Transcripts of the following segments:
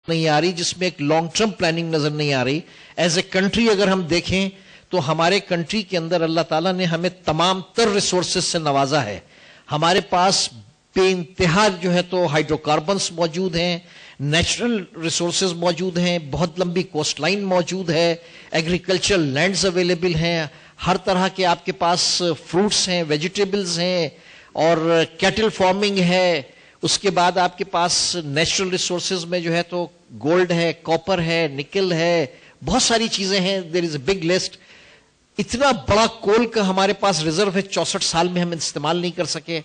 نہیں آ رہی, جس میں ایک لانگ ٹرم پلاننگ نظر نہیں آ رہی. ایز اے کنٹری اگر ہم دیکھیں تو ہمارے کنٹری کے اندر اللہ تعالیٰ نے ہمیں تمام تر ریسورسز سے نوازا ہے. ہمارے پاس بے انتہا جو ہے تو ہائیڈرو کاربنس موجود ہیں, نیچرل ریسورسز موجود ہیں, بہت لمبی کوسٹ لائن موجود ہے, ایگریکلچرل لینڈز اویلیبل ہیں, ہر طرح کے آپ کے پاس فروٹس ہیں, ویجیٹیبلز ہیں, اور کیٹل فارمنگ ہے. اس کے بعد آپ کے پاس نیچرل ریسورسز میں جو ہے تو گولڈ ہے, کاپر ہے, نکل ہے, بہت ساری چیزیں ہیں. دیر از اے بگ لسٹ. اتنا بڑا کول کا ہمارے پاس ریزرو ہے, 64 سال میں ہم استعمال نہیں کر سکے.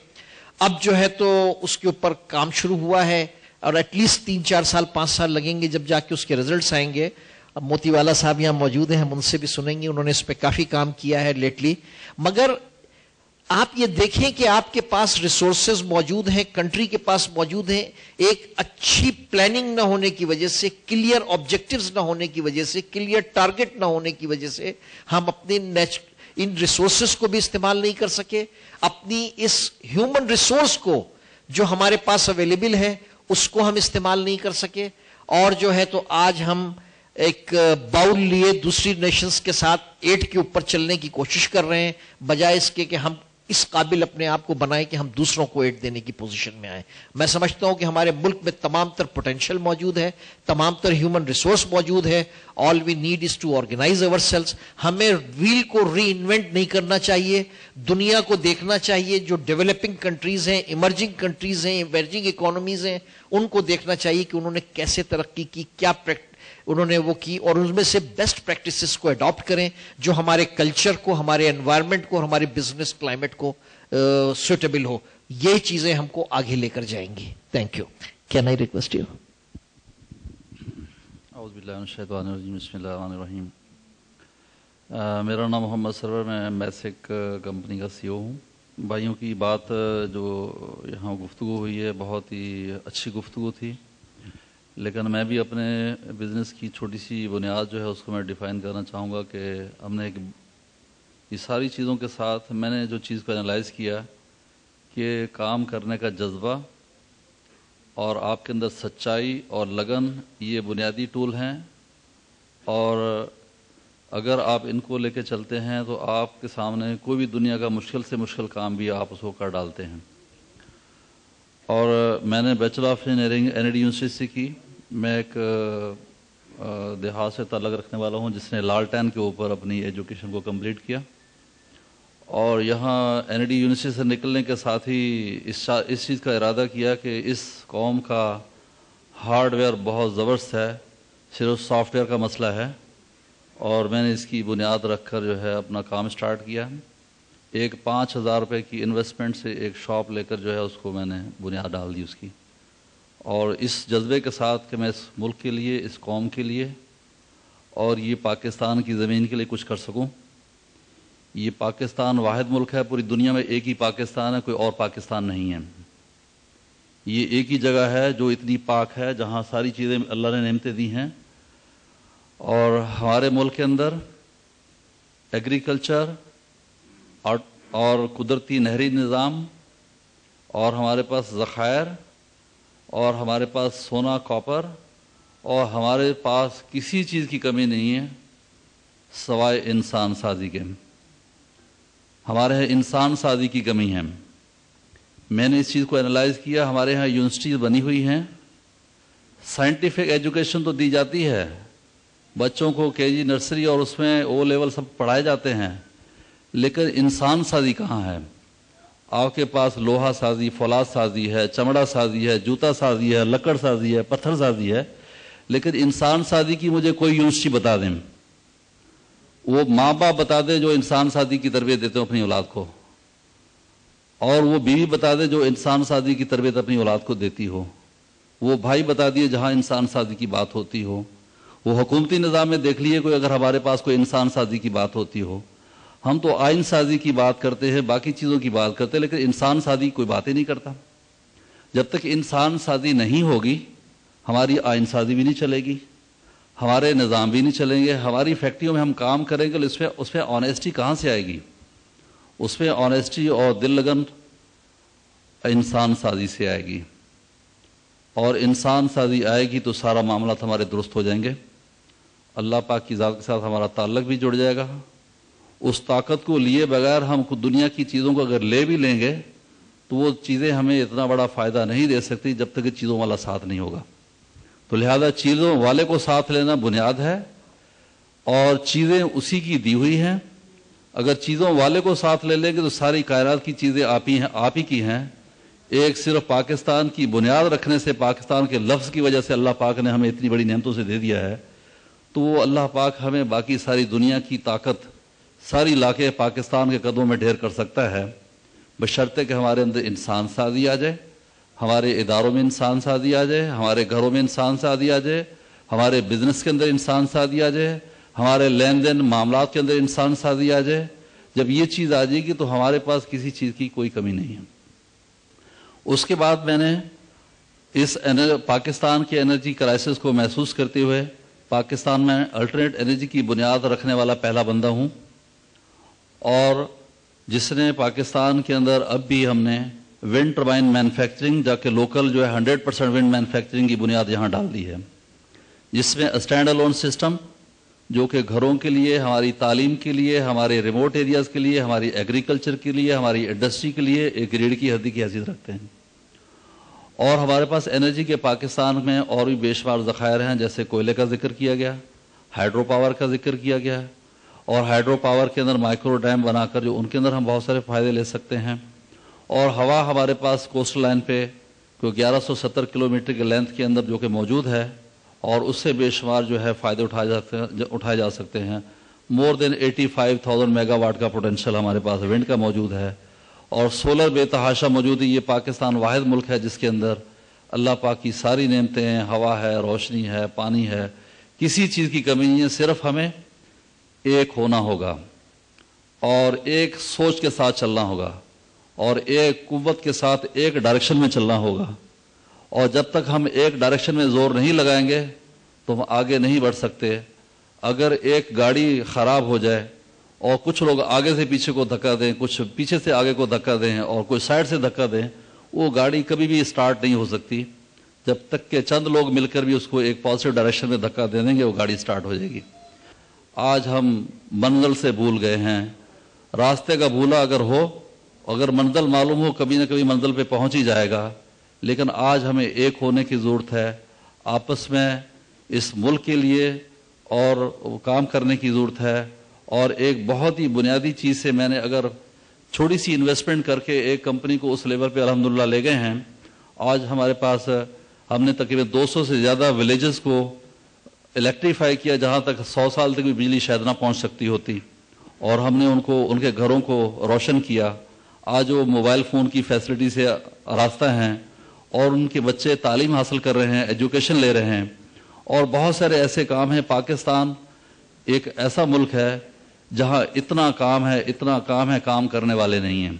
اب جو ہے تو اس کے اوپر کام شروع ہوا ہے, اور ایٹ لیسٹ 3-4 سال 5 سال لگیں گے جب جا کے اس کے ریزلٹس آئیں گے. اب موتی والا صاحب یہاں موجود ہیں, ہم ان سے بھی سنیں گے, انہوں نے اس پہ کافی کام کیا ہے لیٹلی. مگر آپ یہ دیکھیں کہ آپ کے پاس ریسورسز موجود ہیں, کنٹری کے پاس موجود ہیں, ایک اچھی پلاننگ نہ ہونے کی وجہ سے, کلیئر آبجیکٹیوز نہ ہونے کی وجہ سے, کلیئر ٹارگٹ نہ ہونے کی وجہ سے ہم اپنے ان ریسورسز کو بھی استعمال نہیں کر سکے. اپنی اس ہیومن ریسورس کو جو ہمارے پاس اویلیبل ہے اس کو ہم استعمال نہیں کر سکے. اور جو ہے تو آج ہم ایک باؤل لیے دوسری نیشنز کے ساتھ ایٹ کے اوپر چلنے کی کوشش کر رہے ہیں, بجائے اس کے کہ ہم اس قابل اپنے آپ کو بنائیں کہ ہم دوسروں کو ایڈ دینے کی پوزیشن میں آئیں. میں سمجھتا ہوں کہ ہمارے ملک میں تمام تر پوٹینشیل موجود ہے, تمام تر ہیومن ریسورس موجود ہے. All we need is to organize ourselves. ہمیں ویل کو ری انوینٹ نہیں کرنا چاہیے, دنیا کو دیکھنا چاہیے. جو ڈیولپنگ کنٹریز ہیں, ایمرجنگ کنٹریز ہیں, ایمرجنگ اکانومیز ہیں, ان کو دیکھنا چاہیے کہ انہوں نے کیسے ترقی کی, کیا انہوں نے وہ کی, اور ان میں سے بیسٹ پریکٹسز کو اڈاپٹ کریں جو ہمارے کلچر کو, ہمارے انوائرمنٹ کو اور ہمارے بزنس کلائمیٹ کو سوٹیبل ہو. یہ چیزیں ہم کو آگے لے کر جائیں گی. Thank you. Can I request you? اعوذ باللہ من الشیطان الرجیم. بسم اللہ الرحمن الرحیم. میرا نام محمد سرور, میں میسک کمپنی کا CEO ہوں. بھائیوں کی بات جو یہاں گفتگو ہوئی ہے بہت ہی اچھی گفتگو تھی, لیکن میں بھی اپنے بزنس کی چھوٹی سی بنیاد جو ہے اس کو میں ڈیفائن کرنا چاہوں گا کہ ہم نے یہ ساری چیزوں کے ساتھ میں نے جو چیز کو انالائز کیا کہ کام کرنے کا جذبہ اور آپ کے اندر سچائی اور لگن یہ بنیادی ٹول ہیں, اور اگر آپ ان کو لے کے چلتے ہیں تو آپ کے سامنے کوئی بھی دنیا کا مشکل سے مشکل کام بھی آپ اس کو کر ڈالتے ہیں. اور میں نے bachelor of engineering NID university سے کی. میں ایک دیہات سے تعلق رکھنے والا ہوں جس نے لالٹین کے اوپر اپنی ایجوکیشن کو کمپلیٹ کیا, اور یہاں NID یونیورسٹی سے نکلنے کے ساتھ ہی اس چیز کا ارادہ کیا کہ اس قوم کا ہارڈ ویئر بہت زبردست ہے, صرف سافٹ ویئر کا مسئلہ ہے, اور میں نے اس کی بنیاد رکھ کر جو ہے اپنا کام سٹارٹ کیا. ایک 5,000 روپے کی انویسٹمنٹ سے ایک شاپ لے کر جو ہے اس کو میں نے بنیاد ڈال دی اس کی, اور اس جذبے کے ساتھ کہ میں اس ملک کے لیے, اس قوم کے لیے اور یہ پاکستان کی زمین کے لیے کچھ کر سکوں. یہ پاکستان واحد ملک ہے, پوری دنیا میں ایک ہی پاکستان ہے, کوئی اور پاکستان نہیں ہے. یہ ایک ہی جگہ ہے جو اتنی پاک ہے جہاں ساری چیزیں اللہ نے نعمتیں دی ہیں, اور ہمارے ملک کے اندر ایگریکلچر اور قدرتی نہری نظام, اور ہمارے پاس ذخائر, اور ہمارے پاس سونا کاپر, اور ہمارے پاس کسی چیز کی کمی نہیں ہے سوائے انسان سازی کے. ہمارے یہاں انسان سازی کی کمی ہے. میں نے اس چیز کو انالائز کیا. ہمارے یہاں یونیورسٹیز بنی ہوئی ہیں, سائنٹیفک ایجوکیشن تو دی جاتی ہے بچوں کو, KG نرسری اور اس میں O لیول سب پڑھائے جاتے ہیں, لیکن انسان سازی کہاں ہے؟ آپ کے پاس لوہا سازی, فولاد سازی ہے, چمڑا سازی ہے, جوتا سازی ہے, لکڑ سازی ہے, پتھر سازی ہے, لیکن انسان سازی کی مجھے کوئی یونیورسٹی بتا دیں, وہ ماں باپ بتا دے جو انسان سازی کی تربیت دیتے ہیں اپنی اولاد کو, اور وہ بیوی بتا دے جو انسان سازی کی تربیت اپنی اولاد کو دیتی ہو, وہ بھائی بتا دیے جہاں انسان سازی کی بات ہوتی ہو, وہ حکومتی نظام میں دیکھ لیے کوئی اگر ہمارے پاس کوئی انسان سازی کی بات ہوتی ہو. ہم تو آئین سازی کی بات کرتے ہیں, باقی چیزوں کی بات کرتے ہیں, لیکن انسان سازی کوئی بات ہی نہیں کرتا. جب تک انسان سازی نہیں ہوگی ہماری آئین سازی بھی نہیں چلے گی, ہمارے نظام بھی نہیں چلیں گے. ہماری فیکٹریوں میں ہم کام کریں گے, اس پہ آنیسٹی کہاں سے آئے گی؟ اس پہ آنیسٹی اور دل لگن انسان سازی سے آئے گی. اور انسان سازی آئے گی تو سارا معاملات ہمارے درست ہو جائیں گے، اللہ پاک کی ذات کے ساتھ ہمارا تعلق بھی جڑ جائے گا۔ اس طاقت کو لیے بغیر ہم دنیا کی چیزوں کو اگر لے بھی لیں گے تو وہ چیزیں ہمیں اتنا بڑا فائدہ نہیں دے سکتی جب تک کہ چیزوں والا ساتھ نہیں ہوگا۔ تو لہذا چیزوں والے کو ساتھ لینا بنیاد ہے، اور چیزیں اسی کی دی ہوئی ہیں۔ اگر چیزوں والے کو ساتھ لے لیں گے تو ساری کائنات کی چیزیں آپ ہی کی ہیں۔ ایک صرف پاکستان کی بنیاد رکھنے سے، پاکستان کے لفظ کی وجہ سے اللہ پاک نے ہمیں اتنی بڑی نعمتوں سے دے دیا ہے، تو وہ اللہ پاک ہمیں باقی ساری دنیا کی طاقت ساری لا کے پاکستان کے قدموں میں ڈھیر کر سکتا ہے، بشرطے کہ ہمارے اندر انسان سازی آ جائے، ہمارے اداروں میں انسان سازی آ جائے، ہمارے گھروں میں انسان سازی آ جائے، ہمارے بزنس کے اندر انسان سازی آ جائے، ہمارے لین دین معاملات کے اندر انسان سازی آ جائے۔ جب یہ چیز آ جائے گی تو ہمارے پاس کسی چیز کی کوئی کمی نہیں ہے۔ اس کے بعد میں نے اس پاکستان کے انرجی کرائسس کو محسوس کرتے ہوئے پاکستان میں الٹرنیٹ انرجی کی بنیاد رکھنے والا پہلا بندہ ہوں، اور جس نے پاکستان کے اندر اب بھی ہم نے ونڈ ٹربائن مینوفیکچرنگ جا کے لوکل جو ہے 100% ونڈ مینوفیکچرنگ کی بنیاد یہاں ڈال دی ہے، جس میں اسٹینڈ الون سسٹم جو کہ گھروں کے لیے، ہماری تعلیم کے لیے، ہمارے ریموٹ ایریاز کے لیے، ہماری ایگریکلچر کے لیے، ہماری انڈسٹری کے لیے ایک ریڑھ کی ہڈی کی حیثیت رکھتے ہیں۔ اور ہمارے پاس انرجی کے پاکستان میں اور بھی بے شمار ذخائر ہیں، جیسے کوئلے کا ذکر کیا گیا، ہائیڈرو پاور کا ذکر کیا گیا، اور ہائیڈرو پاور کے اندر مائکرو ڈیم بنا کر جو ان کے اندر ہم بہت سارے فائدے لے سکتے ہیں، اور ہوا ہمارے پاس کوسٹل لائن پہ کوئی 1170 کلومیٹر کے لینتھ کے اندر جو کہ موجود ہے، اور اس سے بے شمار جو ہے فائدے اٹھائے جا سکتے ہیں۔ مور دین 85,000 میگا واٹ کا پوٹینشیل ہمارے پاس ونڈ کا موجود ہے، اور سولر بے تحاشا موجود ہے۔ یہ پاکستان واحد ملک ہے جس کے اندر اللہ پاک کی ساری نعمتیں ہیں، ہوا ہے، روشنی ہے، پانی ہے، کسی چیز کی کمی نہیں ہے۔ صرف ہمیں ایک ہونا ہوگا، اور ایک سوچ کے ساتھ چلنا ہوگا، اور ایک قوت کے ساتھ ایک ڈائریکشن میں چلنا ہوگا، اور جب تک ہم ایک ڈائریکشن میں زور نہیں لگائیں گے تو ہم آگے نہیں بڑھ سکتے۔ اگر ایک گاڑی خراب ہو جائے اور کچھ لوگ آگے سے پیچھے کو دھکا دیں، کچھ پیچھے سے آگے کو دھکا دیں، اور کوئی سائڈ سے دھکا دیں، وہ گاڑی کبھی بھی سٹارٹ نہیں ہو سکتی جب تک کہ چند لوگ مل کر بھی اس کو ایک پازیٹیو ڈائریکشن میں دھکا دے دیں گے، وہ گاڑی سٹارٹ ہو جائے گی۔ آج ہم منزل سے بھول گئے ہیں۔ راستے کا بھولا اگر ہو، اگر منزل معلوم ہو، کبھی نہ کبھی منزل پہ پہنچ ہی جائے گا، لیکن آج ہمیں ایک ہونے کی ضرورت ہے، آپس میں اس ملک کے لیے اور کام کرنے کی ضرورت ہے۔ اور ایک بہت ہی بنیادی چیز سے میں نے اگر چھوٹی سی انویسٹمنٹ کر کے ایک کمپنی کو اس لیول پہ الحمدللہ لے گئے ہیں، آج ہمارے پاس ہم نے تقریباً 200 سے زیادہ ولیجز کو الیکٹریفائی کیا، جہاں تک 100 سال تک بھی بجلی شاید نہ پہنچ سکتی ہوتی، اور ہم نے ان کے گھروں کو روشن کیا۔ آج وہ موبائل فون کی فیسلٹی سے آراستہ ہیں، اور ان کے بچے تعلیم حاصل کر رہے ہیں، ایجوکیشن لے رہے ہیں، اور بہت سارے ایسے کام ہیں۔ پاکستان ایک ایسا ملک ہے جہاں اتنا کام ہے، کام کرنے والے نہیں ہیں۔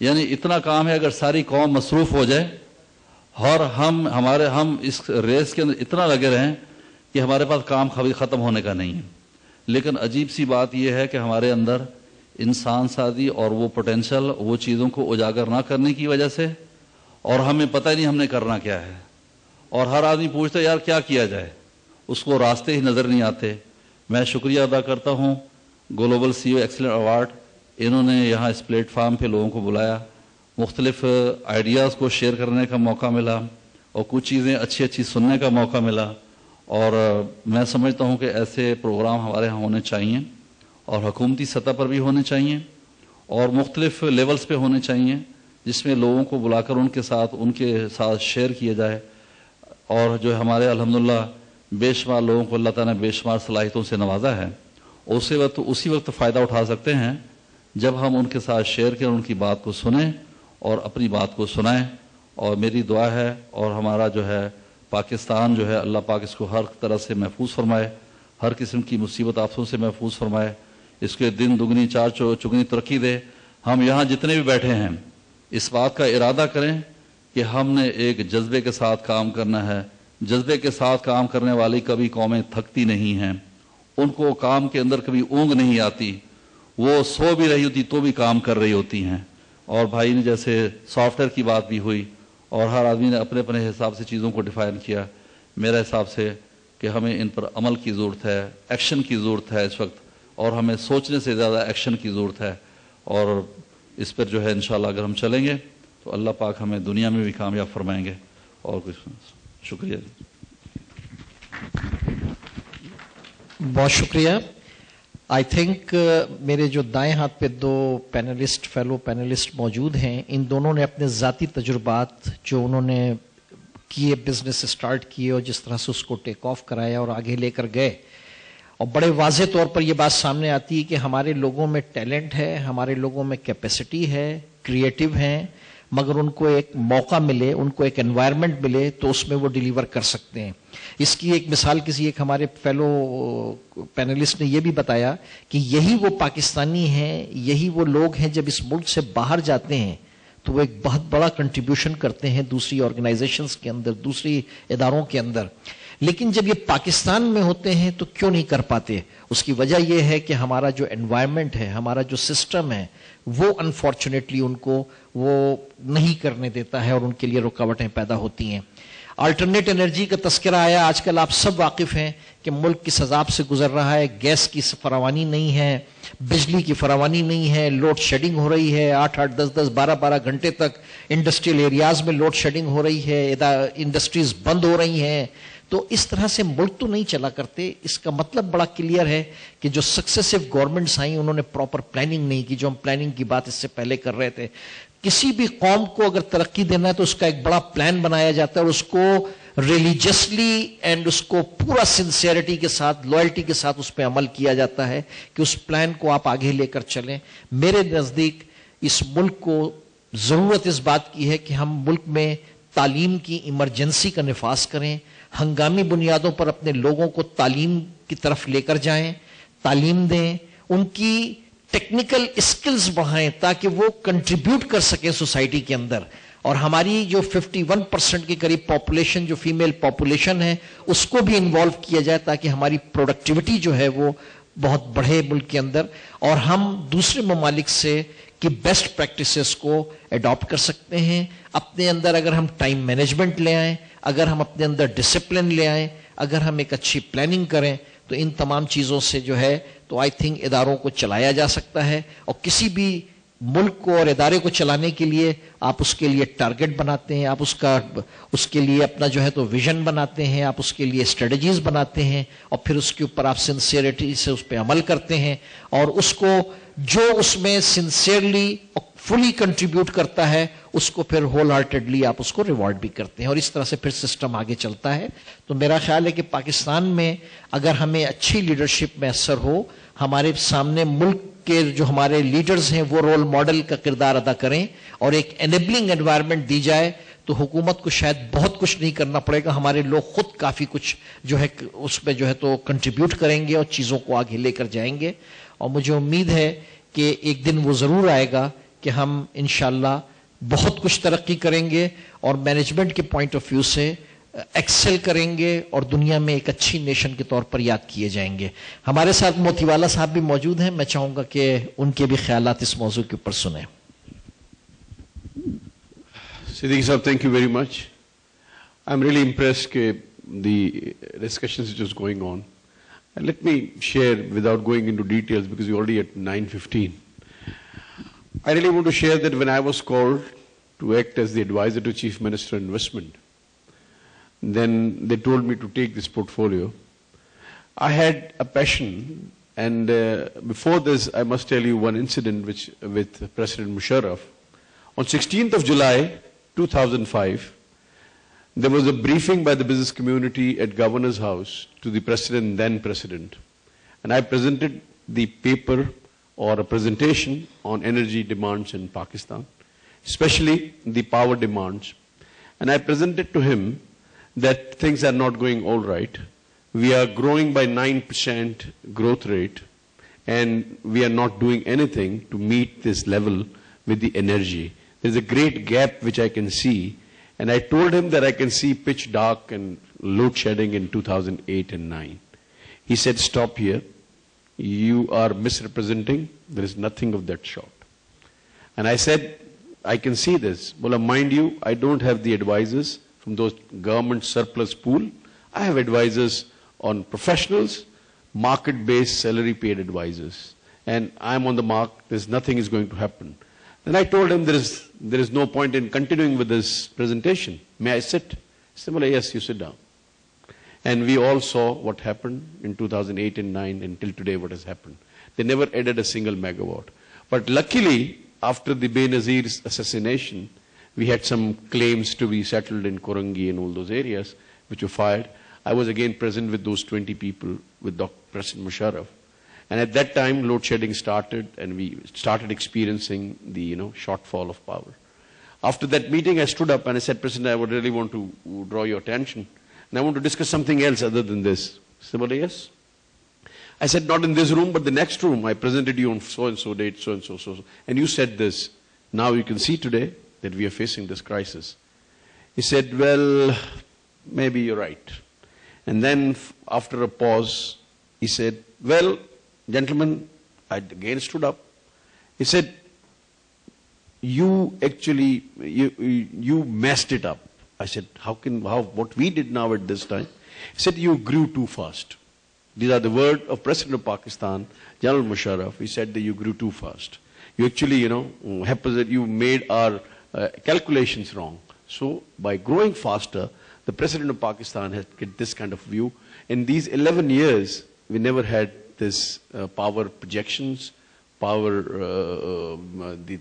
یعنی اتنا کام ہے، اگر ساری قوم مصروف ہو جائے اور ہم اس ریس کے اندر اتنا لگے رہیں کہ ہمارے پاس کام کبھی ختم ہونے کا نہیں ہے۔ لیکن عجیب سی بات یہ ہے کہ ہمارے اندر انسان سازی اور وہ پوٹینشل، وہ چیزوں کو اجاگر نہ کرنے کی وجہ سے، اور ہمیں پتہ ہی نہیں ہم نے کرنا کیا ہے، اور ہر آدمی پوچھتا ہے یار کیا کیا جائے، اس کو راستے ہی نظر نہیں آتے۔ میں شکریہ ادا کرتا ہوں گلوبل سی او ایکسلنٹ ایوارڈ، انہوں نے یہاں اس پلیٹ فارم پہ لوگوں کو بلایا، مختلف آئیڈیاز کو شیئر کرنے کا موقع ملا، اور کچھ چیزیں اچھی سننے کا موقع ملا، اور میں سمجھتا ہوں کہ ایسے پروگرام ہمارے ہاں ہونے چاہیے، اور حکومتی سطح پر بھی ہونے چاہیے، اور مختلف لیولز پہ ہونے چاہیے، جس میں لوگوں کو بلا کر ان کے ساتھ شیئر کیا جائے، اور جو ہمارے الحمدللہ بے شمار لوگوں کو اللہ تعالیٰ نے بے شمار صلاحیتوں سے نوازا ہے، اسی وقت فائدہ اٹھا سکتے ہیں جب ہم ان کے ساتھ شیئر کریں، ان کی بات کو سنیں اور اپنی بات کو سنائیں۔ اور میری دعا ہے، اور ہمارا جو ہے پاکستان جو ہے اللہ پاک اس کو ہر طرح سے محفوظ فرمائے، ہر قسم کی مصیبت آفتوں سے محفوظ فرمائے، اس کے دن دگنی چار چگنی ترقی دے۔ ہم یہاں جتنے بھی بیٹھے ہیں اس بات کا ارادہ کریں کہ ہم نے ایک جذبے کے ساتھ کام کرنا ہے۔ جذبے کے ساتھ کام کرنے والی کبھی قومیں تھکتی نہیں ہیں، ان کو کام کے اندر کبھی اونگ نہیں آتی، وہ سو بھی رہی ہوتی تو بھی کام کر رہی ہوتی ہیں۔ اور بھائی نے جیسے سافٹ ویئر کی بات بھی ہوئی، اور ہر آدمی نے اپنے اپنے حساب سے چیزوں کو ڈیفائن کیا. میرا حساب سے کہ ہمیں ان پر عمل کی ضرورت ہے, ایکشن کی ضرورت ہے اس وقت, اور ہمیں سوچنے سے زیادہ ایکشن کی ضرورت ہے. اور اس پر جو ہے انشاءاللہ اگر ہم چلیں گے تو اللہ پاک ہمیں دنیا میں بھی کامیاب فرمائیں گے. اور کچھ شکریہ. بہت شکریہ. آئی تھنک میرے جو دائیں ہاتھ پہ دو پینلسٹ, فیلو پینلسٹ موجود ہیں, ان دونوں نے اپنے ذاتی تجربات جو انہوں نے کیے, بزنس اسٹارٹ کیے اور جس طرح سے اس کو ٹیک آف کرایا اور آگے لے کر گئے, اور بڑے واضح طور پر یہ بات سامنے آتی ہے کہ ہمارے لوگوں میں ٹیلنٹ ہے, ہمارے لوگوں میں کیپیسٹی ہے, کریٹو ہیں, مگر ان کو ایک موقع ملے, ان کو ایک انوائرمنٹ ملے تو اس میں وہ ڈیلیور کر سکتے ہیں. اس کی ایک مثال ایک ہمارے فیلو پینلسٹ نے یہ بھی بتایا کہ یہی وہ پاکستانی ہیں, یہی وہ لوگ ہیں جب اس ملک سے باہر جاتے ہیں تو وہ ایک بہت بڑا کنٹریبیوشن کرتے ہیں دوسری آرگنائزیشنز کے اندر, دوسری اداروں کے اندر. لیکن جب یہ پاکستان میں ہوتے ہیں تو کیوں نہیں کر پاتے؟ اس کی وجہ یہ ہے کہ ہمارا جو انوائرمنٹ ہے, ہمارا جو سسٹم ہے, وہ انفارچونیٹلی ان کو وہ نہیں کرنے دیتا ہے اور ان کے لیے رکاوٹیں پیدا ہوتی ہیں. آلٹرنیٹ انرجی کا تذکرہ آیا. آج کل آپ سب واقف ہیں کہ ملک کس عذاب سے گزر رہا ہے. گیس کی فراوانی نہیں ہے, بجلی کی فراوانی نہیں ہے, لوڈ شیڈنگ ہو رہی ہے, 8-8, 10-10, 12-12 گھنٹے تک انڈسٹریل ایریاز میں لوڈ شیڈنگ ہو رہی ہے, انڈسٹریز بند ہو رہی ہیں. تو اس طرح سے ملک تو نہیں چلا کرتے. اس کا مطلب بڑا کلیئر ہے کہ جو سکسیسو گورنمنٹس آئیں انہوں نے پراپر پلاننگ نہیں کی, جو ہم پلاننگ کی بات اس سے پہلے کر رہے تھے. کسی بھی قوم کو اگر ترقی دینا ہے تو اس کا ایک بڑا پلان بنایا جاتا ہے اور اس کو ریلیجسلی اینڈ اس کو پورا سنسیئرٹی کے ساتھ, لوئلٹی کے ساتھ اس پہ عمل کیا جاتا ہے کہ اس پلان کو آپ آگے لے کر چلیں. میرے نزدیک اس ملک کو ضرورت اس بات کی ہے کہ ہم ملک میں تعلیم کی ایمرجنسی کا نفاذ کریں, ہنگامی بنیادوں پر اپنے لوگوں کو تعلیم کی طرف لے کر جائیں, تعلیم دیں, ان کی ٹیکنیکل اسکلز بڑھائیں تاکہ وہ کنٹریبیوٹ کر سکیں سوسائٹی کے اندر. اور ہماری جو 51% کے قریب پاپولیشن, جو فیمیل پاپولیشن ہے, اس کو بھی انوالو کیا جائے تاکہ ہماری پروڈکٹیوٹی جو ہے وہ بہت بڑھے ملک کے اندر, اور ہم دوسرے ممالک سے کی بیسٹ پریکٹسز کو اڈاپٹ کر سکتے ہیں. اپنے اندر اگر ہم ٹائم مینجمنٹ لے آئیں, اگر ہم اپنے اندر ڈسپلن لے آئیں, اگر ہم ایک اچھی پلاننگ کریں تو ان تمام چیزوں سے جو ہے تو آئی تھنک اداروں کو چلایا جا سکتا ہے. اور کسی بھی ملک کو اور ادارے کو چلانے کے لیے آپ اس کے لیے ٹارگٹ بناتے ہیں, آپ اس کے لیے اپنا جو ہے تو ویژن بناتے ہیں, آپ اس کے لیے اسٹریٹجیز بناتے ہیں, اور پھر اس کے اوپر آپ سنسیئرٹی سے اس پہ عمل کرتے ہیں, اور اس کو جو اس میں سنسیئرلی فلی کنٹریبیوٹ کرتا ہے اس کو پھر ہول ہارٹیڈلی آپ اس کو ریوارڈ بھی کرتے ہیں, اور اس طرح سے پھر سسٹم آگے چلتا ہے. تو میرا خیال ہے کہ پاکستان میں اگر ہمیں اچھی لیڈرشپ میسر ہو, ہمارے سامنے ملک کے جو ہمارے لیڈرز ہیں وہ رول ماڈل کا کردار ادا کریں اور ایک انیبلنگ انوائرمنٹ دی جائے, تو حکومت کو شاید بہت کچھ نہیں کرنا پڑے گا. ہمارے لوگ خود کافی کچھ جو ہے اس میں جو ہے تو کنٹریبیوٹ کریں گے اور چیزوں کو آگے لے کر جائیں گے. اور مجھے امید ہے کہ ایک دن وہ ضرور آئے گا کہ ہم انشاءاللہ بہت کچھ ترقی کریں گے اور مینجمنٹ کے پوائنٹ آف ویو سے ایکسل کریں گے اور دنیا میں ایک اچھی نیشن کے طور پر یاد کیے جائیں گے. ہمارے ساتھ موتی والا صاحب بھی موجود ہیں, میں چاہوں گا کہ ان کے بھی خیالات اس موضوع کے اوپر سنیں. Siddiqui sahab, thank you very much. I'm really impressed with the discussions which is going on. And let me share without going into details because we're already at 9:15. I really want to share that when I was called to act as the advisor to Chief Minister Investment, then they told me to take this portfolio. I had a passion, and before this I must tell you one incident with President Musharraf. On 16th of July 2005, there was a briefing by the business community at Governor's House to the President, then President, and I presented the paper or a presentation on energy demands in Pakistan, especially the power demands, and I presented to him that things are not going all right. We are growing by 9% growth rate, and we are not doing anything to meet this level with the energy. There's a great gap which I can see, and I told him that I can see pitch dark and load shedding in 2008 and 9. He said, stop here. You are misrepresenting. There is nothing of that sort. And I said, I can see this. Well, mind you, I don't have the advisors from those government surplus pool. I have advisors on professionals, market-based salary-paid advisors. And I'm on the mark, nothing is going to happen. Then I told him there is no point in continuing with this presentation. May I sit? He said, well, yes, you sit down. And we all saw what happened in 2008 and 9 until today what has happened. They never added a single megawatt. But luckily, after the Benazir's assassination, we had some claims to be settled in Korangi and all those areas, which were fired. I was again present with those 20 people with Dr. President Musharraf. And at that time, load shedding started, and we started experiencing the shortfall of power. After that meeting, I stood up and I said, President, I would really want to draw your attention. And I want to discuss something else other than this. Somebody, yes? I said, not in this room, but the next room. I presented you on so-and-so date, so-and-so, so-so. And you said this. Now you can see today that we are facing this crisis. He said, well, maybe you're right. And then after a pause, he said, well, gentlemen, I again stood up. He said, you actually, you messed it up. I said, what we did now at this time? He said, you grew too fast. These are the words of President of Pakistan, General Musharraf. He said that you grew too fast. You actually, you made our calculations wrong. So by growing faster, the President of Pakistan has get this kind of view. In these 11 years, we never had this power projections, the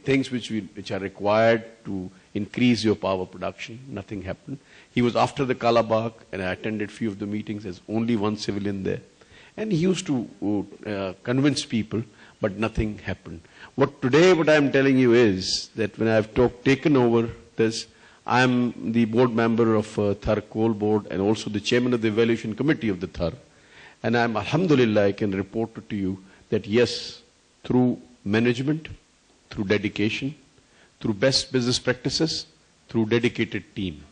things which are required to increase your power production. Nothing happened. He was after the Kalabagh, and I attended few of the meetings. There's only one civilian there. And he used to convince people, but nothing happened. What I'm telling you is that when I've taken over this, I'm the board member of Thar Coal Board and also the chairman of the evaluation committee of the Thar. And alhamdulillah, I can report to you that yes, through management, through dedication, through best business practices, through dedicated team,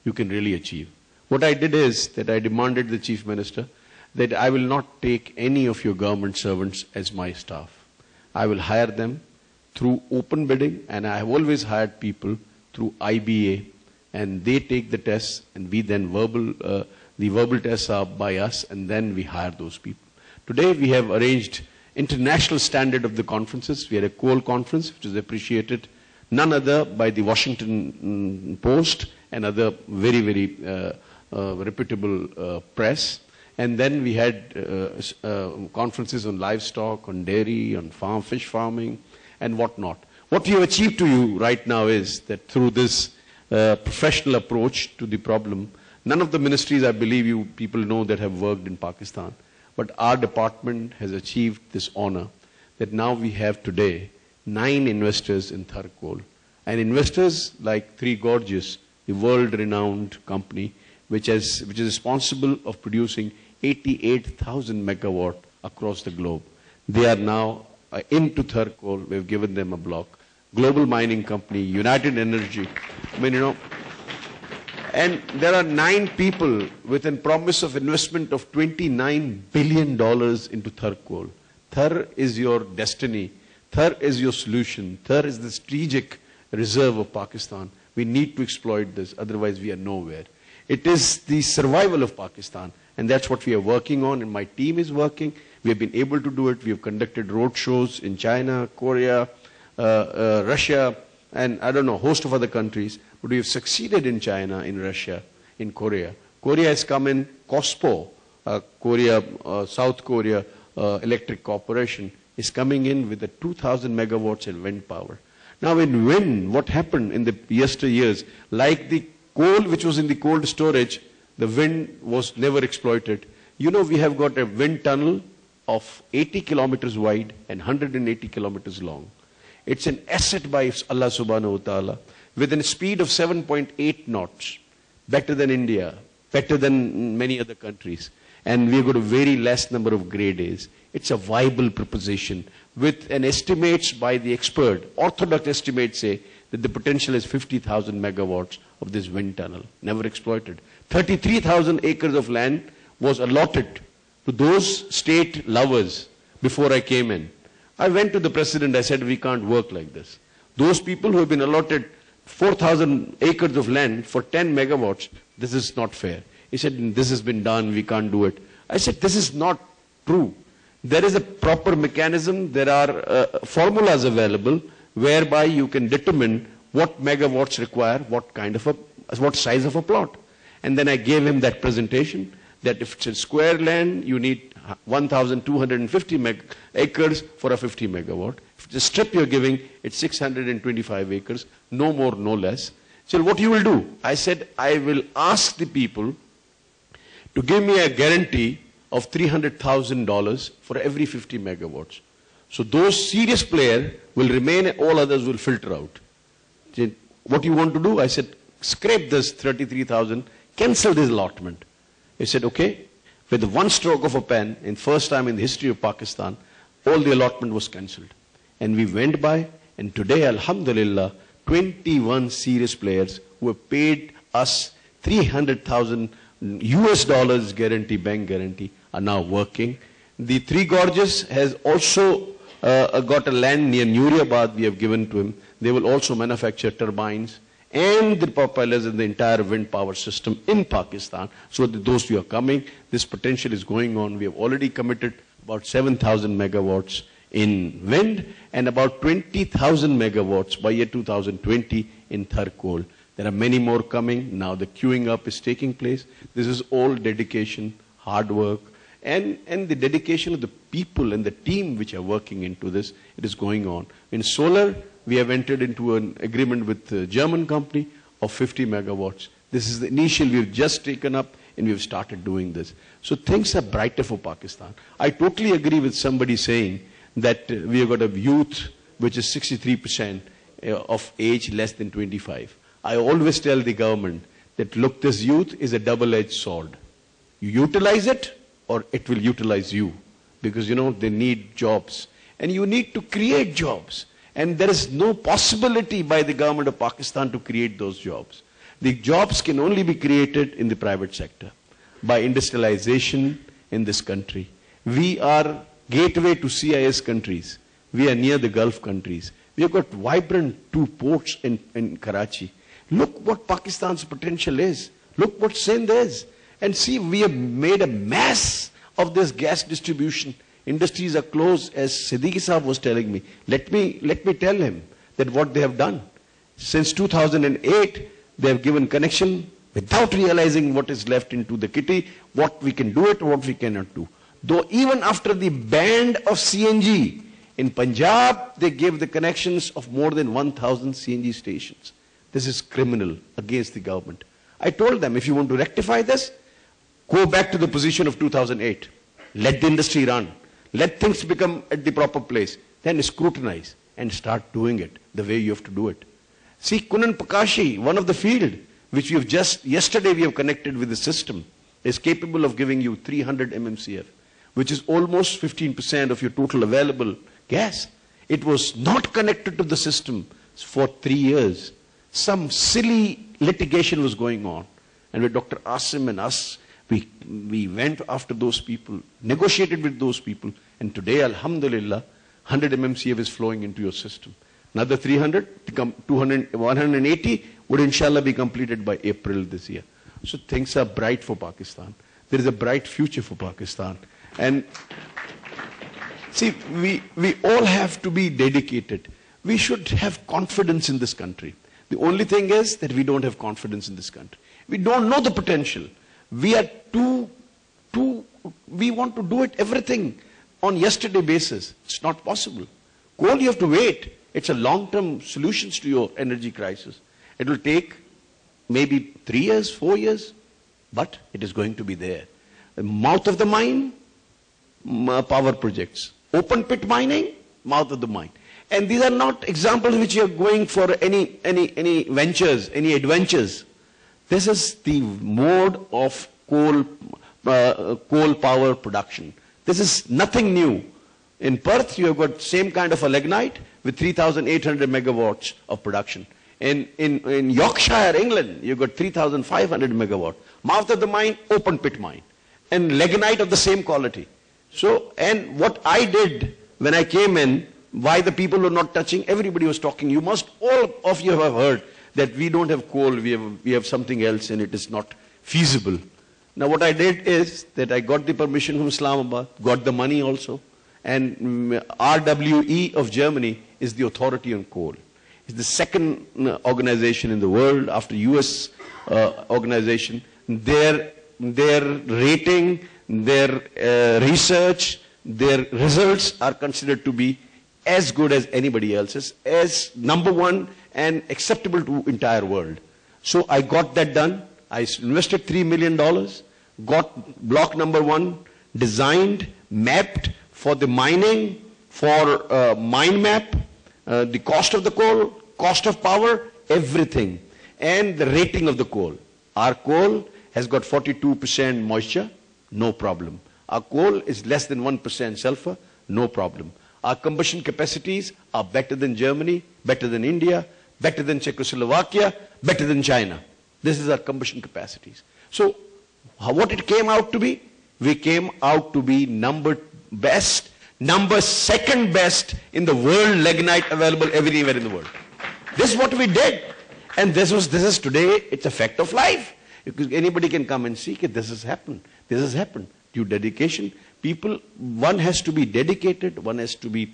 you can really achieve. What I did is that I demanded the Chief Minister that I will not take any of your government servants as my staff. I will hire them through open bidding, and I have always hired people through IBA, and they take the tests, and we then the verbal tests are by us, and then we hire those people. Today we have arranged international standard of the conferences. We had a coal conference, which is appreciated, none other by the Washington Post and other very, very reputable press. And then we had conferences on livestock, on dairy, on fish farming, and whatnot. What we have achieved to you right now is that through this professional approach to the problem, none of the ministries, I believe you people know, that have worked in Pakistan, but our department has achieved this honor that now we have today 9 investors in Thar Coal. And investors like Three Gorges, the world-renowned company, which is responsible of producing 88,000 megawatt across the globe. They are now into Thar Coal. We've given them a block. Global mining company, United Energy. And there are 9 people with a promise of investment of $29 billion into Thar Coal. Thar is your destiny. Thar is your solution. Thar is the strategic reserve of Pakistan. We need to exploit this, otherwise we are nowhere. It is the survival of Pakistan, and that's what we are working on, and my team is working. We have been able to do it. We have conducted road shows in China, Korea, Russia, and I don't know, a host of other countries. But we have succeeded in China, in Russia, in Korea. Korea has come in, KOSPO, South Korea Electric Corporation, is coming in with the 2,000 megawatts in wind power. Now in wind, what happened in the yesteryears, like the coal which was in the cold storage, the wind was never exploited. You know, we have got a wind tunnel of 80 kilometers wide and 180 kilometers long. It's an asset by Allah subhanahu wa ta'ala with a speed of 7.8 knots, better than India, better than many other countries. And we've got a very less number of grey days. It's a viable proposition with an estimates by the expert. Orthodox estimates say that the potential is 50,000 megawatts of this wind tunnel, never exploited. 33,000 acres of land was allotted to those state lovers before I came in. I went to the president, I said, we can't work like this. Those people who have been allotted 4,000 acres of land for 10 megawatts, this is not fair. He said, this has been done, we can't do it. I said, this is not true. There is a proper mechanism, there are formulas available whereby you can determine what megawatts require, what size of a plot. And then I gave him that presentation, that if it's a square land, you need 1,250 acres for a 50 megawatt. If it's a strip you're giving, it's 625 acres, no more, no less. So what you will do? I said, I will ask the people to give me a guarantee of $300,000 for every 50 megawatts. So those serious players will remain and all others will filter out. What do you want to do? I said, scrape this 33,000, cancel this allotment. He said, okay. With one stroke of a pen, in first time in the history of Pakistan, all the allotment was cancelled. And we went by, and today, alhamdulillah, 21 serious players who have paid us $300,000 US guarantee, bank guarantee, are now working. The Three Gorges has also got a land near Nuriabad we have given to him. They will also manufacture turbines and the propellers in the entire wind power system in Pakistan. So that those who are coming, this potential is going on. We have already committed about 7,000 megawatts in wind and about 20,000 megawatts by year 2020 in Thar coal. There are many more coming. Now the queuing up is taking place. This is all dedication, hard work, and the dedication of the people and the team which are working into this. It is going on. In solar, we have entered into an agreement with a German company of 50 megawatts. This is the initial we have just taken up and we have started doing this. So things are brighter for Pakistan. I totally agree with somebody saying that we have got a youth which is 63% of age less than 25. I always tell the government that look, this youth is a double-edged sword. You utilize it or it will utilize you, because you know they need jobs and you need to create jobs. And there is no possibility by the government of Pakistan to create those jobs. The jobs can only be created in the private sector by industrialization in this country. We are gateway to CIS countries. We are near the Gulf countries. We have got vibrant 2 ports in Karachi. Look what Pakistan's potential is. Look what Sindh is. And see, we have made a mess of this gas distribution. Industries are closed, as Siddiqui Saab was telling me. Let me tell him that what they have done. Since 2008, they have given connection without realizing what is left into the kitty, what we can do it, what we cannot do. Though even after the ban of CNG, in Punjab, they gave the connections of more than 1,000 CNG stations. This is criminal against the government. I told them, if you want to rectify this, go back to the position of 2008. Let the industry run. Let things become at the proper place. Then scrutinize and start doing it the way you have to do it. See, Kunan Pakashi, one of the field, which we have just, yesterday we have connected with the system, is capable of giving you 300 MMCF, which is almost 15% of your total available gas. It was not connected to the system for 3 years. Some silly litigation was going on. And with Dr. Asim and us, we went after those people, negotiated with those people, and today, alhamdulillah, 100 MMCF is flowing into your system. Another 300, 200, 180 would inshallah be completed by April this year. So things are bright for Pakistan. There is a bright future for Pakistan. And see, we all have to be dedicated. We should have confidence in this country. The only thing is that we don't have confidence in this country. We don't know the potential. We are we want to do it everything on yesterday basis. It's not possible. Coal, you have to wait. It's a long-term solutions to your energy crisis. It will take maybe 3 years, 4 years, but it is going to be there. The mouth of the mine, power projects. Open pit mining, mouth of the mine. And these are not examples which you are going for any ventures, any adventures. This is the mode of coal power production. This is nothing new. In Perth, you have got same kind of a lignite with 3,800 megawatts of production. In Yorkshire, England, you've got 3,500 megawatt. Mouth of the mine, open pit mine. And lignite of the same quality. So, and what I did when I came in Why the people were not touching? Everybody was talking. You must, all of you have heard that we don't have coal, we have something else and it is not feasible. Now what I did is that I got the permission from Islamabad, got the money also, and RWE of Germany is the authority on coal. It's the second organization in the world after US organization. Their rating, their research, their results are considered to be as good as anybody else's, as number one and acceptable to entire world. So I got that done. I invested $3 million, got block number 1 designed, mapped for the mining, for mine map, the cost of the coal, cost of power, everything, and the rating of the coal. Our coal has got 42% moisture, no problem. Our coal is less than 1% sulfur, no problem. Our combustion capacities are better than Germany, better than India, better than Czechoslovakia, better than China. This is our combustion capacities. So, what it came out to be? We came out to be number second best in the world lignite available everywhere in the world. This is what we did. And this is today, it's a fact of life. Because anybody can come and see that this has happened. This has happened. Due dedication. People, one has to be dedicated, one has to be,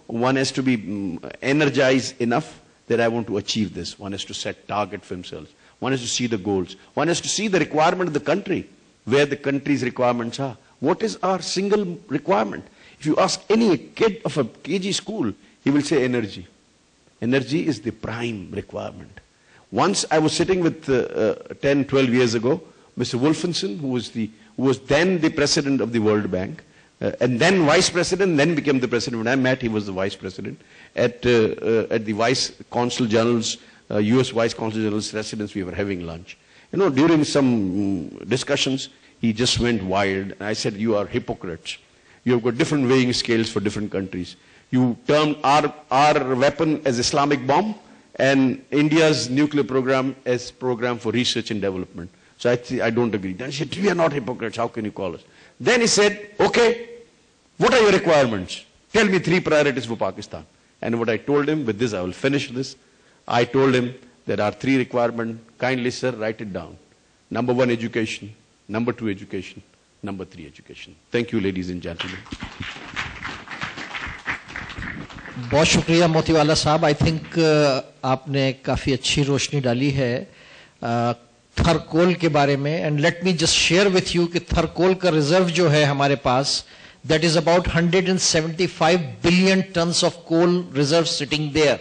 one has to be energized enough that I want to achieve this. One has to set target for himself. One has to see the goals. One has to see the requirement of the country, where the country's requirements are. What is our single requirement? If you ask any kid of a KG school, he will say energy. Energy is the prime requirement. Once I was sitting with 10, 12 years ago, Mr. Wolfenson, who was then the president of the World Bank, and then vice president, then became the president. When I met, he was the vice president. At the Vice Consul General's, US Vice Consul General's residence, we were having lunch. During some discussions, he just went wild. And I said, you are hypocrites. You have got different weighing scales for different countries. You termed our weapon as Islamic bomb and India's nuclear program as program for research and development. So I don't agree. Then he said, we are not hypocrites. How can you call us? Then he said, okay, what are your requirements? Tell me 3 priorities for Pakistan. And what I told him, with this I will finish this. I told him there are 3 requirements. Kindly, sir, write it down. Number 1, education. Number 2, education. Number 3, education. Thank you, ladies and gentlemen. बहुत शुक्रिया मोतीवाला साहब. I think आपने काफ़ी अच्छी रोशनी डाली है थरकोल के बारे में. And let me just share with you कि थरकोल का रिजर्व जो है हमारे पास, that is about 175 billion tons of coal reserves sitting there,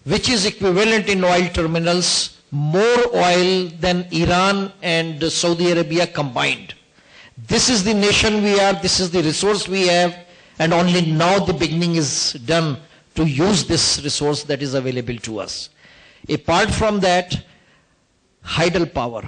which is equivalent in oil terminals, more oil than Iran and Saudi Arabia combined. This is the nation we are, this is the resource we have, and only now the beginning is done to use this resource that is available to us. Apart from that, hydel power.